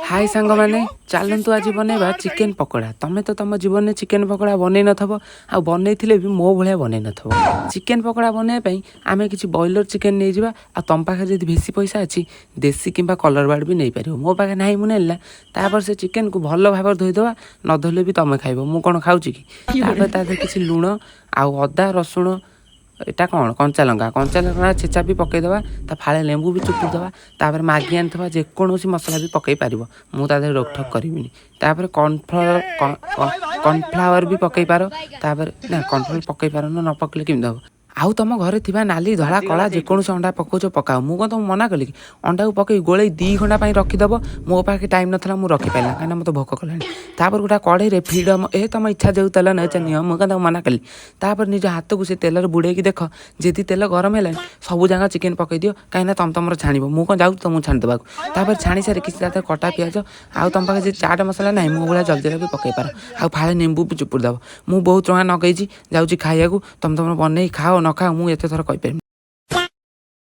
हाय सांग मैंने चलतु आज बनवा चिकेन पकोड़ा तुम तो तुम जीवन में चिकेन पकोड़ा बनई नथब आ बनई भी मो भाया बनई नथब चिकेन पकोड़ा बनवाई आम कि बॉयलर चिकेन नहीं जावा आ तुम पाखे जब बेसी पैसा अच्छी देसी कि कलर बार्ड भी नहीं पार मो पाखे ना मुझे तापर से चिकेन को भल भाव धोईदे न धोले भी तुम खाइब मु कौन खाऊँ कि किसी लुण आउ अदा रसुण एटा कौन कंचा लंका छेचा भी पकईदे ता फाड़े लेंबू भी चुपुरदे तापर मैगी आनी जेकोसी मसला भी पकई पार मुझे रोकठोक करी तापर कॉर्नफ्लावर भी पकई पार तापर ना कॉर्नफ्लावर पकई पार न पकड़े केमी हम आउ तुम घरे थी नाली धला कला जेकोसी अंडा पकाच पकाओ मुझे तुम मना कली कि अंडा को पकई गोले 2 घंटा रखीदेव मो पाखे टाइम नाला मुझे रखिपारा कहीं मतलब भोक कला तापर गोटा कड़े फ्रीडम तुम इच्छा जो तेल नहीं नियो मुझे मना कली तापर निज हाथ को से तेल बुड़े देख जी तेल गरम है सब जगह चिकेन पकई दियो कहीं तुम छाण मुझे कौन जाऊँ तुमको छाणीदेवा तापर छाणी सारे किसी कटा पिज आउ तुम पाखे चाट मसला ना मो भाया जल्दी भी पकई पार आ फाड़े निंबू भी चुपुरदेव मुझे बहुत टଙ୍କା नगेजी जाऊँगी खाइबा तुम तुम बनई खाओ न खाओ मुझे थर कहीपर।